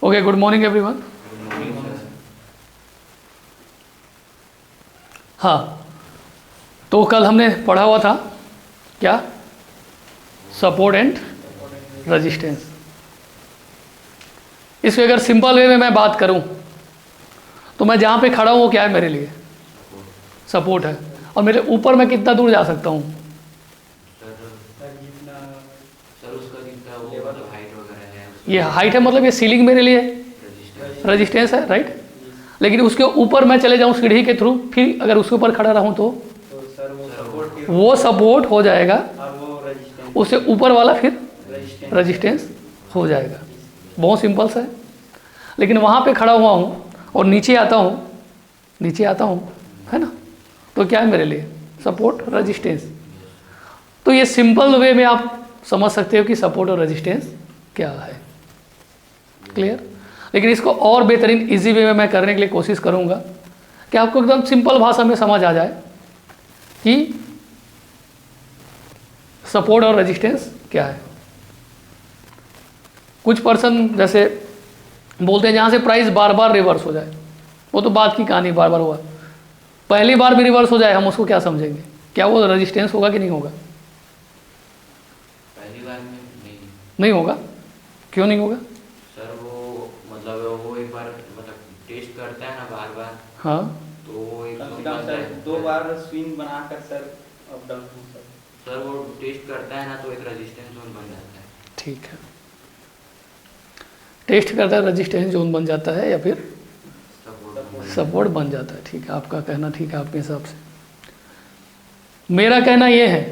Okay, good morning everyone. हाँ, तो कल हमने पढ़ा हुआ था क्या, सपोर्ट एंड रेजिस्टेंस। इसको अगर सिंपल वे में मैं बात करूं तो मैं जहां पे खड़ा हूं वो क्या है मेरे लिए, सपोर्ट है। और मेरे ऊपर मैं कितना दूर जा सकता हूं, ये हाइट है, मतलब ये सीलिंग मेरे लिए रेजिस्टेंस है, राइट। लेकिन उसके ऊपर मैं चले जाऊं सीढ़ी के थ्रू, फिर अगर उसके ऊपर खड़ा रहूं तो वो सपोर्ट हो जाएगा, उससे ऊपर वाला फिर रेजिस्टेंस हो जाएगा। बहुत सिंपल सा है। लेकिन वहाँ पे खड़ा हुआ हूँ और नीचे आता हूँ, है ना, तो क्या है मेरे लिए, सपोर्ट रेजिस्टेंस। तो ये सिंपल वे में आप समझ सकते हो कि सपोर्ट और रेजिस्टेंस क्या है। क्लियर। लेकिन इसको और बेहतरीन इजी वे में मैं करने के लिए कोशिश करूँगा कि आपको एकदम सिंपल भाषा में समझ आ जाए कि सपोर्ट और रेजिस्टेंस क्या है। कुछ पर्सन जैसे बोलते हैं जहाँ से प्राइस बार बार रिवर्स हो जाए, वो तो बात की कहानी, बार बार हुआ, पहली बार भी रिवर्स हो जाए, हम उसको क्या समझेंगे, क्या वो रेजिस्टेंस होगा कि नहीं होगा? पहली बार में नहीं होगा। क्यों नहीं होगा? सर वो मतलब वो एक बार मतलब टेस्ट करता है ना बार बार, हाँ, तो वो एक दो बार स्विंग बनाकर सर अप डाउन सर वो टेस्ट करता है ना, तो एक रेजिस्टेंस जोन बन जाता है। ठीक है, टेस्ट करता है, रेजिस्टेंस जोन बन जाता है या फिर सपोर्ट बन जाता है। ठीक है, आपका कहना ठीक है आपके हिसाब से। मेरा कहना यह है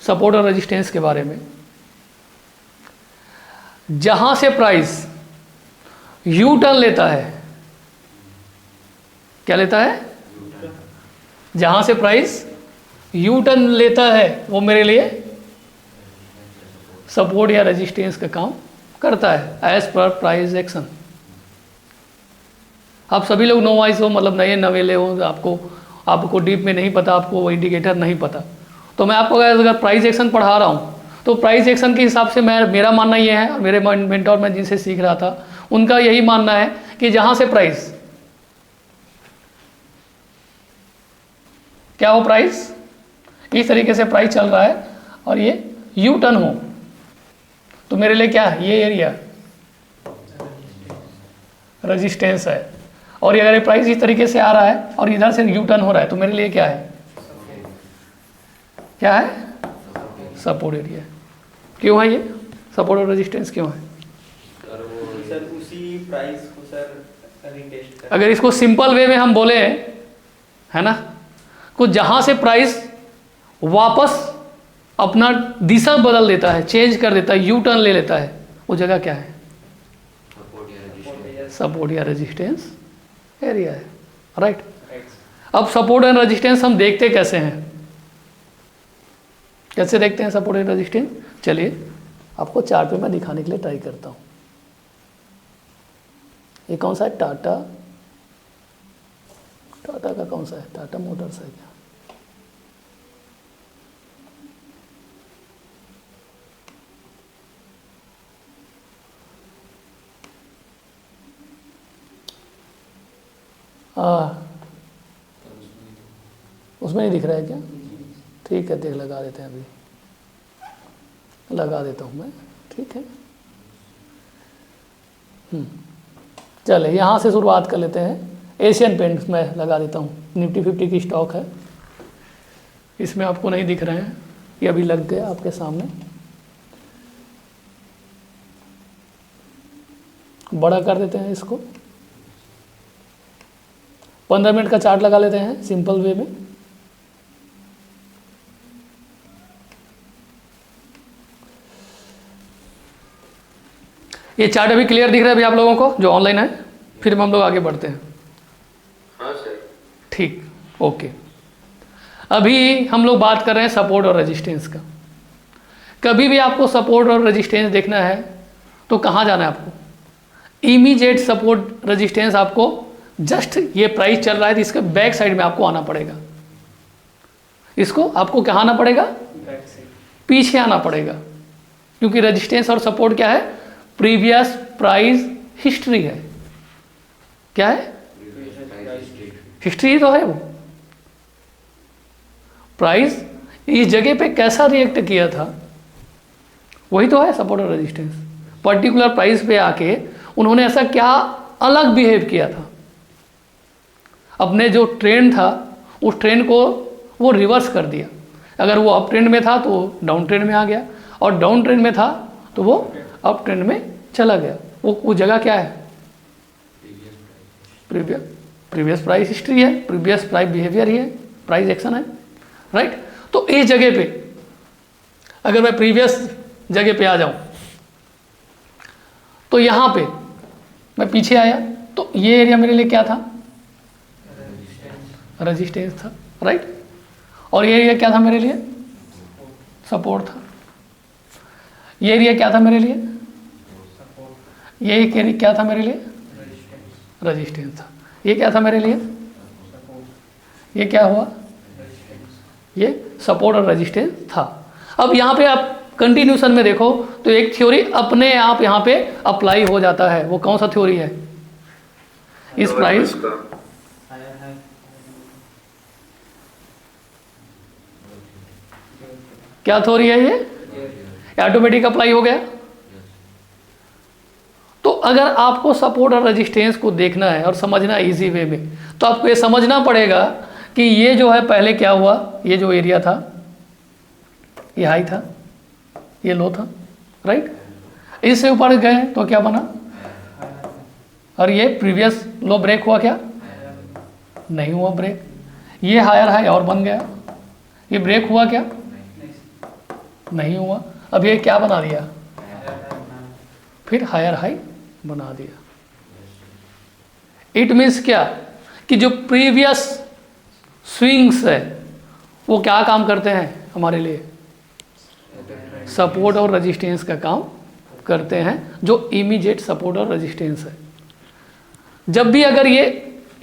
सपोर्ट और रेजिस्टेंस के बारे में, जहां से प्राइस यू टर्न लेता है, क्या लेता है, जहां से प्राइस यू टर्न लेता है वो मेरे लिए सपोर्ट या रेजिस्टेंस का काम करता है एज पर प्राइस एक्शन। आप सभी लोग नो वाइज हो, मतलब नए नवेले हो, आपको डीप में नहीं पता, आपको वो इंडिकेटर नहीं पता, तो मैं आपको अगर प्राइस एक्शन पढ़ा रहा हूँ तो प्राइस एक्शन के हिसाब से मेरा मानना ये है, और मेरे मेंटोर में जिनसे सीख रहा था उनका यही मानना है कि जहाँ से प्राइस क्या हो, प्राइस इस तरीके से प्राइस चल रहा है और ये यू टर्न हो, तो मेरे लिए क्या है, ये एरिया रेजिस्टेंस है। और अगर ये प्राइस इस तरीके से आ रहा है और इधर से यू टर्न हो रहा है तो मेरे लिए क्या है, क्या है, सपोर्ट एरिया। क्यों है ये सपोर्ट और रेजिस्टेंस, क्यों है? सर उसी प्राइस को सर रीटेस्ट कर, अगर इसको सिंपल वे में हम बोले, है ना, को जहां से प्राइस वापस अपना दिशा बदल देता है, चेंज कर देता है, यू टर्न ले लेता है, वो जगह क्या है, सपोर्ट या रेजिस्टेंस एरिया है, राइट। अब सपोर्ट एंड रेजिस्टेंस हम देखते कैसे हैं, कैसे देखते हैं सपोर्ट एंड रेजिस्टेंस? चलिए आपको चार्ट पे मैं दिखाने के लिए ट्राई करता हूँ। ये कौन सा है, टाटा का कौन सा है, टाटा मोटर्स है क्या? उसमें नहीं दिख रहा है क्या? ठीक है, देख लगा देते हैं, अभी लगा देता हूँ मैं, ठीक है। चले यहाँ से शुरुआत कर लेते हैं। एशियन पेंट्स में लगा देता हूँ, निफ्टी 50 की स्टॉक है, इसमें आपको नहीं दिख रहे हैं, ये अभी लग गया आपके सामने। बड़ा कर देते हैं इसको, 15 मिनट का चार्ट लगा लेते हैं सिंपल वे में। ये चार्ट अभी क्लियर दिख रहा है अभी आप लोगों को जो ऑनलाइन है? फिर हम लोग आगे बढ़ते हैं। हाँ सर। ठीक, ओके। अभी हम लोग बात कर रहे हैं सपोर्ट और रेजिस्टेंस का। कभी भी आपको सपोर्ट और रेजिस्टेंस देखना है तो कहाँ जाना है आपको? इमीडिएट सपोर्ट रेजिस्टेंस आपको जस्ट ये प्राइस चल रहा है तो इसके बैक साइड में आपको आना पड़ेगा। इसको आपको कहाँ आना पड़ेगा? पीछे आना पड़ेगा, क्योंकि रेजिस्टेंस और सपोर्ट क्या है? प्रीवियस प्राइस हिस्ट्री है। क्या है? हिस्ट्री तो है वो। प्राइस इस जगह पे कैसा रिएक्ट किया था वही तो है सपोर्ट और रेजिस्टेंस। पर्टिकुलर प्राइस पे आके उन्होंने ऐसा क्या अलग बिहेव किया था, अपने जो ट्रेंड था उस ट्रेंड को वो रिवर्स कर दिया। अगर वो अप ट्रेंड में था तो डाउन ट्रेंड में आ गया, और डाउन ट्रेंड में था तो वो अप ट्रेंड में चला गया। वो जगह क्या है? प्रीवियस प्राइस हिस्ट्री है, प्रीवियस प्राइस बिहेवियर ही है, प्राइस एक्शन है, राइट। तो इस जगह पे अगर मैं प्रीवियस जगह पे आ जाऊं तो यहां पे मैं पीछे आया तो ये एरिया मेरे लिए क्या था? रेजिस्टेंस था, राइट। और ये एरिया क्या था मेरे लिए? सपोर्ट था। ये एरिया क्या था मेरे लिए? ये एक एरिया क्या था मेरे लिए? रेजिस्टेंस था। ये क्या था मेरे लिए? ये क्या हुआ? ये सपोर्ट और रेजिस्टेंस था। अब यहाँ पे आप कंटिन्यूशन में देखो तो एक थ्योरी अपने आप यहाँ पे अप्लाई हो जाता है। वो कौन सा थ्योरी है? इस प्राइस क्या थ्योरी है? ये ऑटोमेटिक अप्लाई हो गया। तो अगर आपको सपोर्ट और रेजिस्टेंस को देखना है और समझना है इजी वे में, तो आपको ये समझना पड़ेगा कि ये जो है पहले क्या हुआ, ये जो एरिया था ये हाई था, ये लो था, राइट। इससे ऊपर गए तो क्या बना? और ये प्रीवियस लो ब्रेक हुआ क्या? नहीं हुआ ब्रेक। ये हायर हाई और बन गया। ये ब्रेक हुआ क्या? नहीं हुआ। अब ये क्या बना दिया? फिर हायर हाई बना दिया। इट मीन्स क्या कि जो प्रीवियस स्विंग्स है वो क्या काम करते हैं हमारे लिए? सपोर्ट और रेजिस्टेंस का काम करते हैं, जो इमीडिएट सपोर्ट और रेजिस्टेंस है। जब भी अगर ये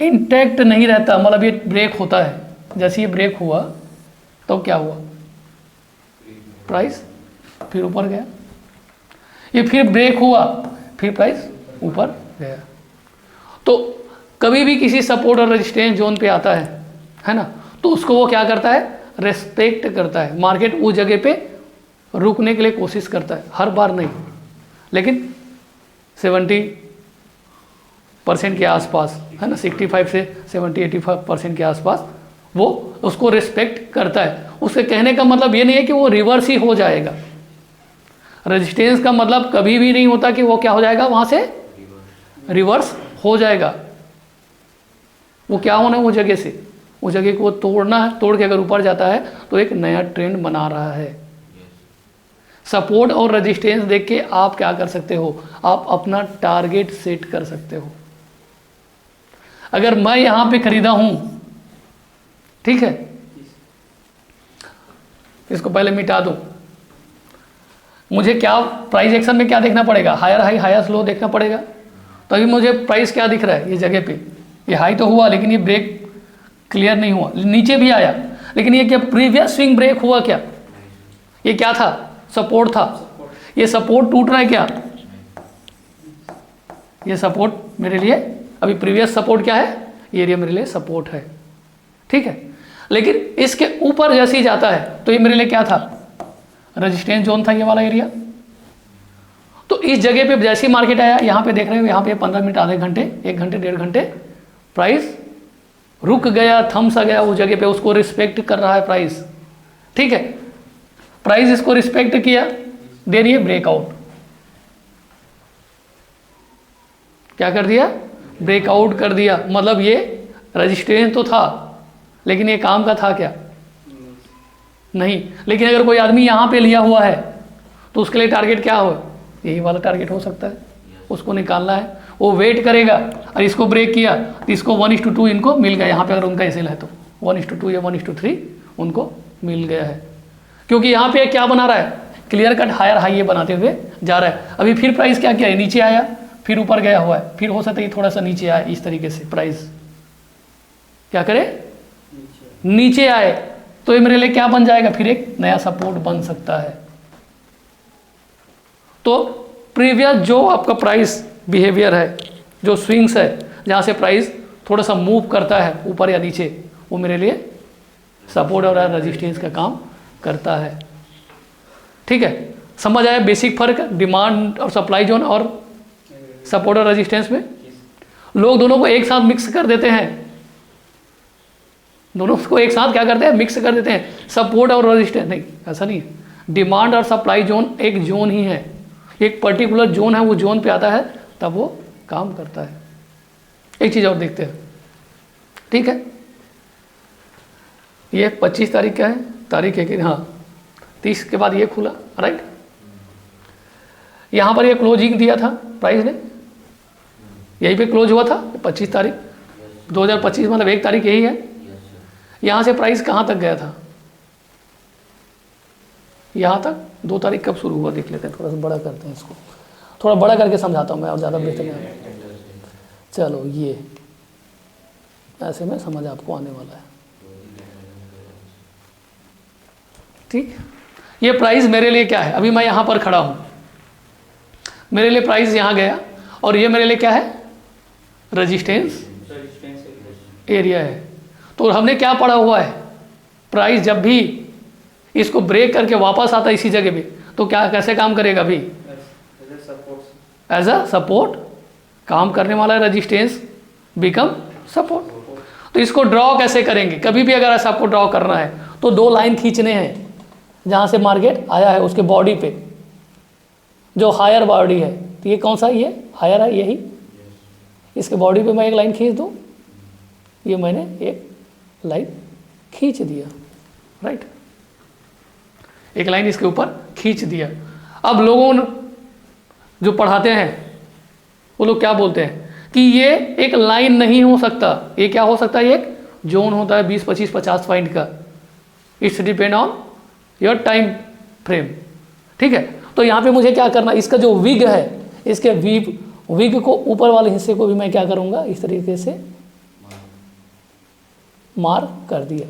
इंटैक्ट नहीं रहता, मतलब ये ब्रेक होता है, जैसे ये ब्रेक हुआ तो क्या हुआ? प्राइस फिर ऊपर गया। ये फिर ब्रेक हुआ, फिर प्राइस ऊपर गया। तो कभी भी किसी सपोर्ट और रेजिस्टेंस जोन पे आता है ना, तो उसको वो क्या करता है? रेस्पेक्ट करता है। मार्केट उस जगह पे रुकने के लिए कोशिश करता है, हर बार नहीं, लेकिन 70% के आसपास, है ना, 65 से 70-85% के आसपास वो उसको रिस्पेक्ट करता है। उसके कहने का मतलब ये नहीं है कि वो रिवर्स ही हो जाएगा। रेजिस्टेंस का मतलब कभी भी नहीं होता कि वो क्या हो जाएगा, वहाँ से रिवर्स हो जाएगा। वो क्या होना है? वो जगह से, उस जगह को तोड़ना है। तोड़ के अगर ऊपर जाता है तो एक नया ट्रेंड बना रहा है। सपोर्ट और रेजिस्टेंस देख के आप क्या कर सकते हो? आप अपना टारगेट सेट कर सकते हो। अगर मैं यहां पे खरीदा हूं, ठीक है, इसको पहले मिटा दूं, मुझे क्या प्राइस एक्शन में क्या देखना पड़ेगा? हायर हाई हायर लो देखना पड़ेगा। तो अभी मुझे प्राइस क्या दिख रहा है? ये जगह पे ये हाई तो हुआ, लेकिन ये ब्रेक क्लियर नहीं हुआ, नीचे भी आया, लेकिन ये क्या प्रीवियस स्विंग ब्रेक हुआ क्या? ये क्या था? सपोर्ट था। ये सपोर्ट टूट रहा है क्या? ये सपोर्ट मेरे लिए अभी प्रीवियस सपोर्ट क्या है? ये एरिया मेरे लिए सपोर्ट है, ठीक है। लेकिन इसके ऊपर जैसे ही जाता है तो ये मेरे लिए क्या था? रेजिस्टेंस जोन था, ये वाला एरिया। तो इस जगह पे जैसे ही मार्केट आया, यहाँ पे देख रहे हो, यहाँ पे 15 मिनट, आधे घंटे, 1 घंटे, 1.5 घंटे प्राइस रुक गया, थम सा गया उस जगह पे। उसको रिस्पेक्ट कर रहा है प्राइस, ठीक है। प्राइस इसको रिस्पेक्ट किया, दे रही है ब्रेकआउट। क्या कर दिया? ब्रेकआउट कर दिया। मतलब ये रेजिस्टेंस तो था, लेकिन ये काम का था क्या? नहीं। लेकिन अगर कोई आदमी यहाँ पे लिया हुआ है तो उसके लिए टारगेट क्या हो? यही वाला टारगेट हो सकता है, उसको निकालना है। वो वेट करेगा, और इसको ब्रेक किया तो इसको 1:2 इनको मिल गया। यहाँ पे अगर उनका एसएल है तो 1:2 या 1:3 उनको मिल गया है, क्योंकि यहाँ पे क्या बना रहा है? क्लियर कट हायर हाई ये बनाते हुए जा रहा है। अभी फिर प्राइस क्या किया है? नीचे आया, फिर ऊपर गया हुआ है, फिर हो सकता है थोड़ा सा नीचे आए। इस तरीके से प्राइस क्या करे? नीचे आए तो ये मेरे लिए क्या बन जाएगा? फिर एक नया सपोर्ट बन सकता है। तो प्रीवियस जो आपका प्राइस बिहेवियर है, जो स्विंग्स है, जहाँ से प्राइस थोड़ा सा मूव करता है ऊपर या नीचे, वो मेरे लिए सपोर्ट और रेजिस्टेंस का काम करता है। ठीक है, समझ आया बेसिक फर्क डिमांड और सप्लाई जोन और सपोर्ट और रेजिस्टेंस में? लोग दोनों को एक साथ मिक्स कर देते हैं, दोनों को एक साथ क्या करते हैं, मिक्स कर देते हैं, सपोर्ट और रेजिस्टेंस। नहीं, ऐसा नहीं है। डिमांड और सप्लाई जोन एक जोन ही है, एक पर्टिकुलर जोन है, वो जोन पे आता है तब वो काम करता है। एक चीज़ और देखते हैं, ठीक है। ये 25 तारीख का है, तारीख है कि हाँ 30 के बाद ये खुला, राइट। यहाँ पर ये क्लोजिंग दिया था प्राइस ने, यहीं पे क्लोज हुआ था 25 तारीख 2025, मतलब 1 तारीख यही है। यहाँ से प्राइस कहाँ तक गया था, यहाँ तक 2 तारीख कब शुरू हुआ देख लेते हैं, थोड़ा सा बड़ा करते हैं इसको, थोड़ा बड़ा करके समझाता हूँ मैं और ज़्यादा बेहतर नहीं। चलो ये ऐसे में समझ आपको आने वाला है, ठीक। ये प्राइस मेरे लिए क्या है, अभी मैं यहाँ पर खड़ा हूँ, मेरे लिए प्राइस यहाँ गया और ये मेरे लिए क्या है, रेजिस्टेंस एरिया है। तो हमने क्या पढ़ा हुआ है, प्राइस जब भी इसको ब्रेक करके वापस आता है इसी जगह पे, तो क्या कैसे काम करेगा अभी, एज अ सपोर्ट काम करने वाला है, रेजिस्टेंस बिकम सपोर्ट। तो इसको ड्रॉ कैसे करेंगे, कभी भी अगर ऐसा आपको ड्रॉ करना है तो 2 लाइन खींचने हैं, जहाँ से मार्केट आया है उसके बॉडी पे, जो हायर बॉडी है, तो ये कौन सा, ये हायर है यही, इसके बॉडी पे मैं एक लाइन खींच दूँ, ये मैंने एक लाइन खींच दिया, राइट, एक लाइन इसके ऊपर खींच दिया। अब लोगों जो पढ़ाते हैं वो लोग क्या बोलते हैं कि ये एक लाइन नहीं हो सकता, ये क्या हो सकता है, ये एक जोन होता है 20, 25, 50 पॉइंट का, it's depend on your time frame, ठीक है। तो यहाँ पे मुझे क्या करना, इसका जो विग है, इसके विग को ऊपर वाले हिस्से को भी मैं क्या करूँगा, इस तरीके से मार्क कर दिया।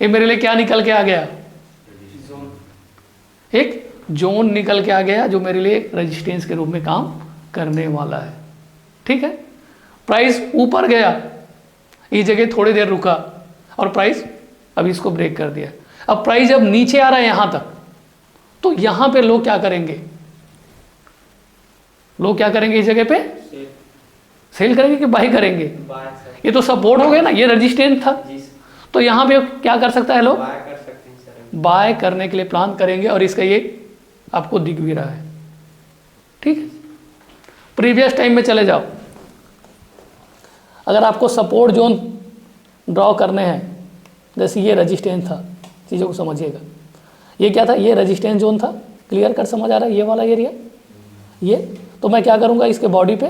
ये मेरे लिए क्या निकल के आ गया, एक जोन निकल के आ गया, जो मेरे लिए रेजिस्टेंस के रूप में काम करने वाला है, ठीक है। प्राइस ऊपर गया, इस जगह थोड़ी देर रुका और प्राइस अब इसको ब्रेक कर दिया। अब प्राइस जब नीचे आ रहा है यहाँ तक, तो यहाँ पे लोग क्या करेंगे, लोग क्या करेंगे, इस जगह पे सेल करेंगे कि बाई करेंगे, ये तो सपोर्ट हो गया ना, ये रेजिस्टेंस था, तो यहाँ पे क्या कर सकता है, लोग बाय करने के लिए प्लान करेंगे और इसका ये आपको दिख भी रहा है, ठीक है। प्रीवियस टाइम में चले जाओ, अगर आपको सपोर्ट जोन ड्रॉ करने हैं, जैसे ये रेजिस्टेंस था, चीज़ों को समझिएगा, ये क्या था, ये रेजिस्टेंस जोन था, क्लियर कर समझ आ रहा है, ये वाला एरिया, ये तो मैं क्या करूँगा, इसके बॉडी पे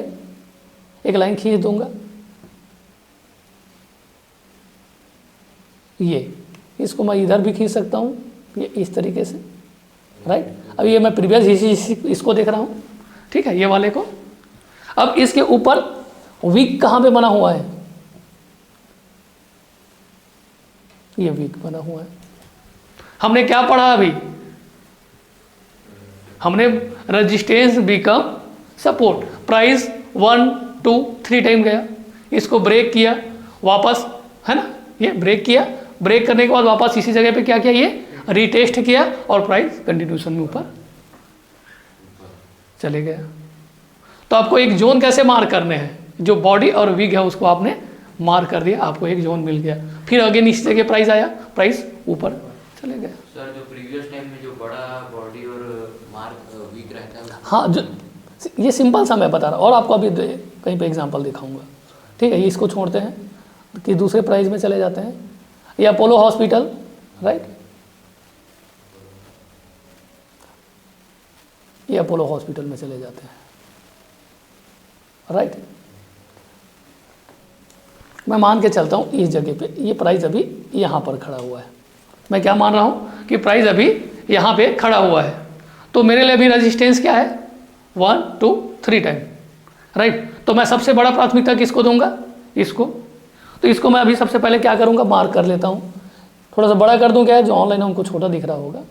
एक लाइन खींच दूंगा, ये इसको मैं इधर भी खींच सकता हूँ, ये इस तरीके से, राइट। अब ये मैं प्रीवियस इसको देख रहा हूँ, ठीक है, ये वाले को। अब इसके ऊपर वीक कहाँ पे बना हुआ है, ये वीक बना हुआ है। हमने क्या पढ़ा अभी, हमने resistance become support, price 1, 2, 3 time गया, इसको ब्रेक किया वापस, है ना, ये ब्रेक किया, ब्रेक करने के बाद वापस इसी जगह पे क्या किया, ये रीटेस्ट किया और प्राइस कंटिन्यूशन में ऊपर चले गया। तो आपको एक जोन कैसे मार्क करने हैं, जो बॉडी और विग है उसको आपने मार्क कर दिया, आपको एक जोन मिल गया, फिर अगेन इस जगह प्राइस आया, प्राइस ऊपर चले गया। सर जो प्रीवियस टाइम में जो बड़ा बॉडी और मार्क वीक रहता है, हाँ, जो ये सिंपल सा मैं बता रहा हूँ, और आपको अभी कहीं पे एग्जांपल दिखाऊंगा, ठीक है। ये इसको छोड़ते हैं कि दूसरे प्राइस में चले जाते हैं, ये अपोलो हॉस्पिटल, राइट, ये अपोलो हॉस्पिटल में चले जाते हैं, राइट। मैं मान के चलता हूँ इस जगह पे ये प्राइस अभी यहाँ पर खड़ा हुआ है, मैं क्या मान रहा हूँ कि प्राइस अभी यहाँ पे खड़ा हुआ है, तो मेरे लिए अभी रेजिस्टेंस क्या है, 1, 2, 3 टाइम, राइट। तो मैं सबसे बड़ा प्राथमिकता किसको दूंगा, इसको। तो इसको मैं अभी सबसे पहले क्या करूँगा, मार्क कर लेता हूँ, थोड़ा सा बड़ा कर दूँ, क्या है, जो ऑनलाइन हमको छोटा दिख रहा होगा,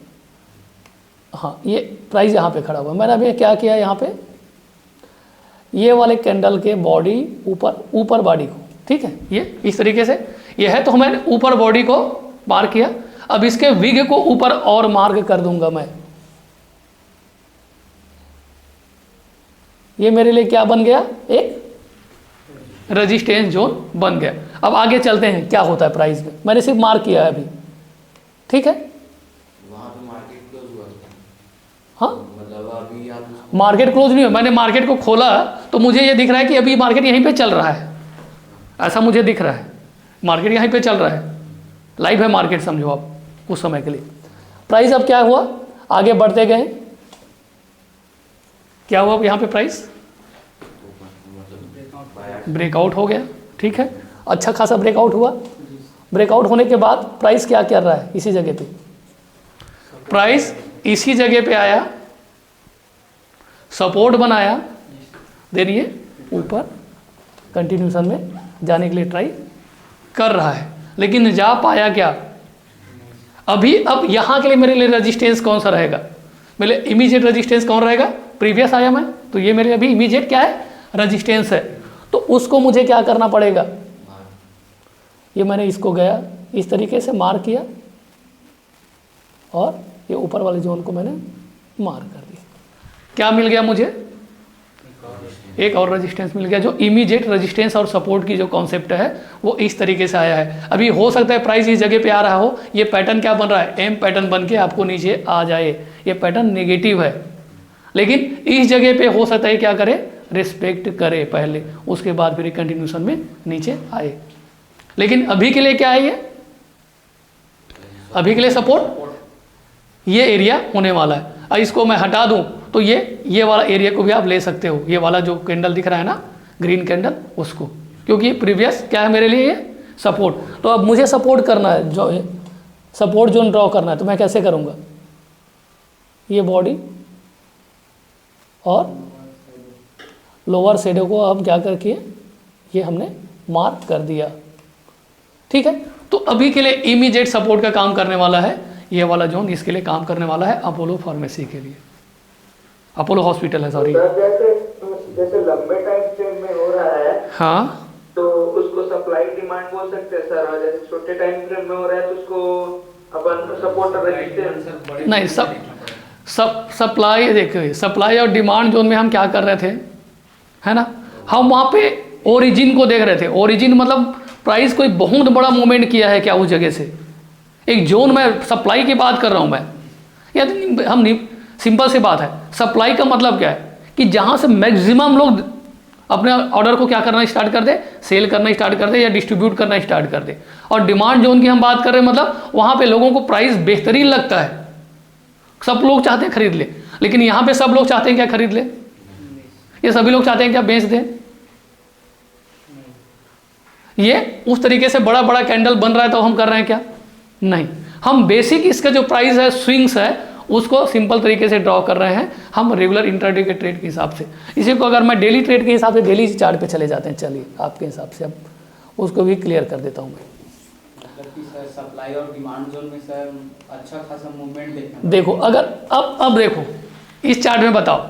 हाँ, ये प्राइस यहाँ पे खड़ा हुआ है। मैंने अभी क्या किया, यहाँ पे ये वाले कैंडल के बॉडी ऊपर बॉडी को, ठीक है, ये इस तरीके से ये है, तो मैंने ऊपर बॉडी को मार्क किया। अब इसके विग को ऊपर और मार्क कर दूंगा मैं। ये मेरे लिए क्या बन गया, एक रेजिस्टेंस जोन बन गया। अब आगे चलते हैं क्या होता है प्राइस में, मैंने सिर्फ मार्क किया है अभी, ठीक है। वहाँ पे मार्केट क्लोज हुआ था। हाँ, मतलब अभी आप मार्केट क्लोज नहीं हुआ, मैंने मार्केट को खोला तो मुझे ये दिख रहा है कि अभी मार्केट यहीं पे चल रहा है, ऐसा मुझे दिख रहा है, मार्केट यहीं पे चल रहा है, लाइव है मार्केट समझो आप कुछ समय के लिए। प्राइस अब क्या हुआ, आगे बढ़ते गए, क्या हुआ अब यहाँ पे प्राइस ब्रेकआउट हो गया, ठीक है, अच्छा खासा ब्रेकआउट हुआ। ब्रेकआउट होने के बाद प्राइस क्या कर रहा है, इसी जगह पे प्राइस इसी जगह पे आया, सपोर्ट बनाया, देन ये ऊपर कंटिन्यूशन में जाने के लिए ट्राई कर रहा है, लेकिन जा पाया क्या अभी। अब यहाँ के लिए मेरे लिए रेजिस्टेंस कौन सा रहेगा, मेरे लिए इमीडिएट रेजिस्टेंस कौन रहेगा, प्रीवियस आया मैं, तो ये मेरे अभी इमीडिएट क्या है, रेजिस्टेंस है, तो उसको मुझे क्या करना पड़ेगा, ये मैंने इसको गया इस तरीके से मार्क किया और ये ऊपर वाले जोन को मैंने मार्क कर दिया। क्या मिल गया मुझे, एक और रेजिस्टेंस मिल गया, जो इमीडिएट रेजिस्टेंस और सपोर्ट की जो कॉन्सेप्ट है वो इस तरीके से आया है। अभी हो सकता है प्राइस इस जगह पे आ रहा हो, ये पैटर्न क्या बन रहा है, एम पैटर्न बन के आपको नीचे आ जाए, ये पैटर्न नेगेटिव है, लेकिन इस जगह पे हो सकता है क्या करे, रिस्पेक्ट करे पहले, उसके बाद फिर कंटिन्यूशन में नीचे आए। लेकिन अभी के लिए क्या है, ये अभी के लिए सपोर्ट, ये एरिया होने वाला है। अब इसको मैं हटा दूं तो ये वाला एरिया को भी आप ले सकते हो, ये वाला जो कैंडल दिख रहा है ना, ग्रीन कैंडल, उसको, क्योंकि प्रीवियस क्या है मेरे लिए, ये सपोर्ट। तो अब मुझे सपोर्ट करना है, जो सपोर्ट जोन ड्रॉ करना है, तो मैं कैसे करूँगा, ये बॉडी और लोअर शेडो को हम क्या करके ये हमने मार्क कर दिया, ठीक है। तो अभी के लिए इमीडिएट सपोर्ट का काम करने वाला है ये वाला जोन, इसके लिए काम करने वाला है अपोलो फार्मेसी के लिए, अपोलो हॉस्पिटल है, सॉरी। जैसे लंबे टाइम फ्रेम में हो रहा है, हाँ, तो उसको सप्लाई डिमांड बोल सकते हैं सर, और जैसे छोटे टाइम फ्रेम में हो रहा है तो उसको अपन सपोर्ट रेजिस्टेंस नहीं, सप्लाई, देखिए सप्लाई और डिमांड जोन में हम क्या कर रहे थे, है ना, हम वहाँ पे ओरिजिन को देख रहे थे। ओरिजिन मतलब प्राइस कोई बहुत बड़ा मूवमेंट किया है क्या उस जगह से, एक जोन में सप्लाई की बात कर रहा हूँ मैं, या हम नहीं, सिंपल सी बात है, सप्लाई का मतलब क्या है कि जहाँ से मैक्सिमम लोग अपने ऑर्डर को क्या करना स्टार्ट कर दे, सेल करना स्टार्ट कर दे या डिस्ट्रीब्यूट करना स्टार्ट कर दे। और डिमांड जोन की हम बात कर रहे हैं, मतलब वहाँ पे लोगों को प्राइस बेहतरीन लगता है, सब लोग चाहते हैं खरीद ले, लेकिन यहाँ पे सब लोग चाहते हैं क्या, खरीद ले, ये सभी लोग चाहते हैं क्या, बेच दें। ये उस तरीके से बड़ा बड़ा कैंडल बन रहा है तो हम कर रहे हैं क्या, नहीं, हम बेसिक इसका जो प्राइस है, स्विंग्स है, उसको सिंपल तरीके से ड्रॉ कर रहे हैं हम रेगुलर इंट्राडे के ट्रेड के हिसाब से। इसी को अगर मैं डेली ट्रेड के हिसाब से डेली चार्ट पे चले जाते हैं, चलिए आपके हिसाब से अब उसको भी क्लियर कर देता हूँ मैं। मतलब कि सर सप्लाई और डिमांड जोन में सर अच्छा खासा मूवमेंट देखना, देखो अगर अब देखो इस चार्ट में बताओ,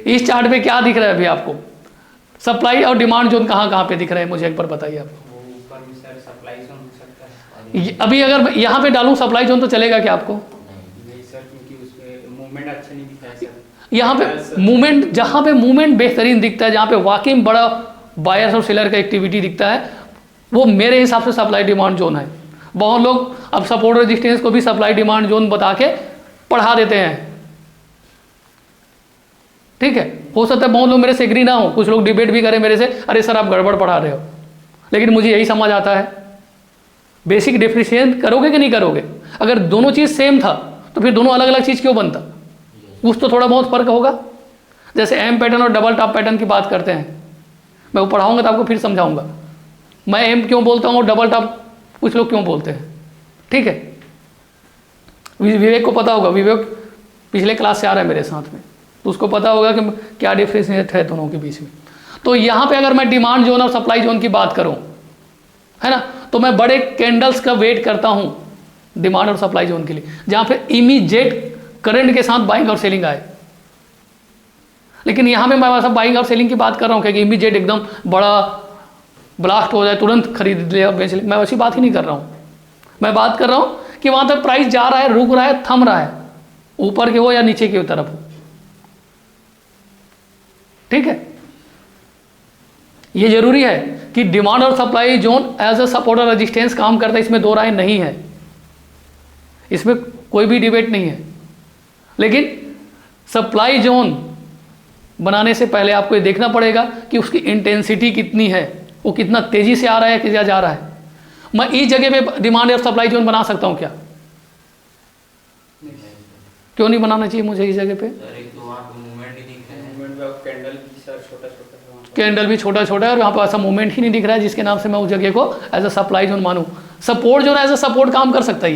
इस चार्ट पे क्या दिख रहा है अभी आपको, सप्लाई और डिमांड जोन कहाँ पे दिख रहा है, मुझे एक बार बताइए आप। ऊपर में सर सप्लाई जोन हो सकता है, अभी अगर मैं यहाँ पे डालूँ सप्लाई जोन तो चलेगा क्या आपको, नहीं सर, क्योंकि उसमें मूवमेंट अच्छा नहीं दिखा है सर। यहाँ पे मूवमेंट, जहाँ पे मूवमेंट बेहतरीन दिखता है, जहाँ पे वाकई में बड़ा बायर्स और सेलर का एक्टिविटी दिखता है, वो मेरे हिसाब से सप्लाई डिमांड जोन है। बहुत लोग अब सपोर्ट रेजिस्टेंस को भी सप्लाई डिमांड जोन बता के पढ़ा देते हैं, ठीक है। हो सकता है बहुत लोग मेरे से एग्री ना हो, कुछ लोग डिबेट भी करें मेरे से, अरे सर आप गड़बड़ पढ़ा रहे हो, लेकिन मुझे यही समझ आता है, बेसिक डिफरेंशिएट करोगे कि नहीं करोगे। अगर दोनों चीज़ सेम था तो फिर दोनों अलग अलग चीज़ क्यों बनता, कुछ तो थोड़ा बहुत फर्क होगा। जैसे एम पैटर्न और डबल टॉप पैटर्न की बात करते हैं, मैं वो पढ़ाऊंगा तो आपको फिर समझाऊंगा, मैं एम क्यों बोलता हूँ और डबल टॉप कुछ लोग क्यों बोलते हैं, ठीक है। विवेक को पता होगा, विवेक पिछले क्लास से आ रहा है मेरे साथ में, तो उसको पता होगा कि क्या डिफरेंशिएट है दोनों के बीच में। तो यहाँ पे अगर मैं डिमांड जोन और सप्लाई जोन की बात करूँ, है ना, तो मैं बड़े कैंडल्स का वेट करता हूँ डिमांड और सप्लाई जोन के लिए, जहाँ पे इमीडिएट करंट के साथ बाइंग और सेलिंग आए। लेकिन यहाँ पे मैं वैसा बाइंग और सेलिंग की बात कर रहा हूँ कि इमीडिएट एकदम बड़ा ब्लास्ट हो जाए तुरंत खरीद ले और बेच ले, मैं वैसी बात ही नहीं कर रहा हूँ। मैं बात कर रहा हूँ कि वहाँ तक प्राइस जा रहा है, रुक रहा है, थम रहा है, ऊपर के हो या नीचे की तरफ हो। ठीक है, ये जरूरी है कि डिमांड और supply zone as a supporter resistance काम करता है, इसमें दो राय नहीं है, इसमें कोई भी डिबेट नहीं है। लेकिन सप्लाई जोन बनाने से पहले आपको ये देखना पड़ेगा कि उसकी इंटेंसिटी कितनी है, वो कितना तेजी से आ रहा है कि जा रहा है। मैं इस जगह पे डिमांड और सप्लाई जोन बना सकता हूँ क्या? क्यों नहीं बनाना चाहिए मुझे इस जगह पे? सर एक तो वहाँ पे मूवमेंट नहीं दिख रहा है, मूवमेंट में कैंडल भी सर छोटा छोटा है वहाँ पर। कैंडल भी छोटा छोटा है और यहाँ पर ऐसा मूवमेंट ही नहीं दिख रहा है जिसके नाम से मैं उस जगह को एज अ सप्लाई जोन मानूँ। Support zone as a support काम कर सकता है,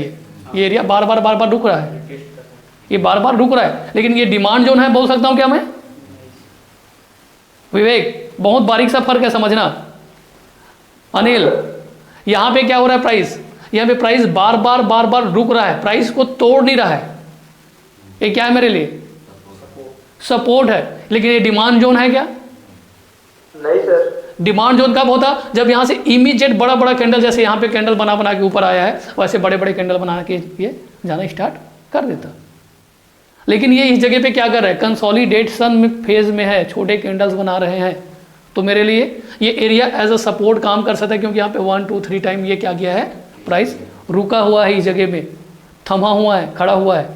ये एरिया बार बार रुक रहा है, टेस्ट कर रहा है। ये बार बार रुक रहा है, लेकिन ये डिमांड जोन है बोल सकता हूँ क्या मैं? विवेक, बहुत बारीक सा फर्क है, समझना। अनिल, यहाँ पे क्या हो रहा है? प्राइस, यहाँ पे प्राइस बार बार रुक रहा है, प्राइस को तोड़ नहीं रहा है। ये क्या है मेरे लिए? सपोर्ट है। लेकिन ये डिमांड जोन है क्या? नहीं सर। डिमांड जोन कब होता? जब यहाँ से इमीडिएट बड़ा बड़ा कैंडल, जैसे यहाँ पे कैंडल बना के ऊपर आया है, वैसे बड़े बड़े कैंडल बना के ये जाना स्टार्ट कर देता। लेकिन ये इस जगह पे क्या कर रहा है? कंसोलिडेशन में फेज में है, छोटे कैंडल्स बना रहे हैं। तो मेरे लिए ये एरिया एज अ सपोर्ट काम कर सकता है, क्योंकि यहाँ पे 1 2 3 टाइम ये क्या किया है? प्राइस रुका हुआ है, इस जगह में थमा हुआ है, खड़ा हुआ है।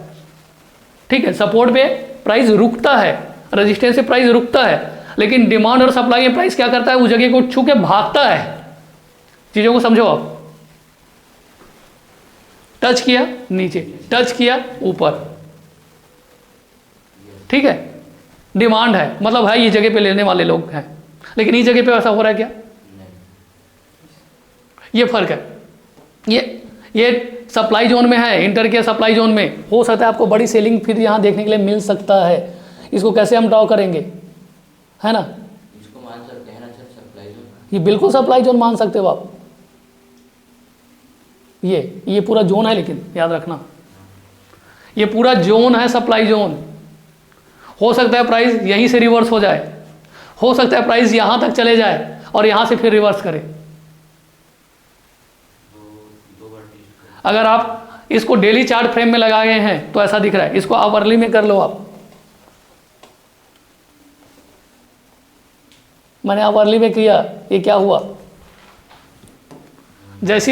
ठीक है, सपोर्ट पे प्राइस रुकता है, रेजिस्टेंस से प्राइस रुकता है, लेकिन डिमांड और सप्लाई में प्राइस क्या करता है? उस जगह को छू के भागता है। चीज़ों को समझो आप। टच किया नीचे, टच किया ऊपर। ठीक है, डिमांड है, मतलब है ये जगह पे लेने वाले लोग हैं, लेकिन इस जगह पे ऐसा हो रहा है क्या? ये फर्क है। ये सप्लाई जोन में है, इंटर के सप्लाई जोन में हो सकता है आपको बड़ी सेलिंग फिर यहाँ देखने के लिए मिल सकता है। इसको कैसे हम ड्रॉ करेंगे, है ना? इसको मान सकते हैं ना सर सप्लाई जोन? ये बिल्कुल सप्लाई जोन मान सकते हो आप। ये पूरा जोन है, लेकिन याद रखना ये पूरा जोन है, सप्लाई जोन। हो सकता है प्राइस यहीं से रिवर्स हो जाए, हो सकता है प्राइस यहाँ तक चले जाए और यहाँ से फिर रिवर्स करे। दो बार टेस्ट अगर आप इसको डेली चार्ट फ्रेम में लगाए हैं तो ऐसा दिख रहा है, इसको आवरली में कर लो आप। मैंने आवरली में किया, ये क्या हुआ? जैसी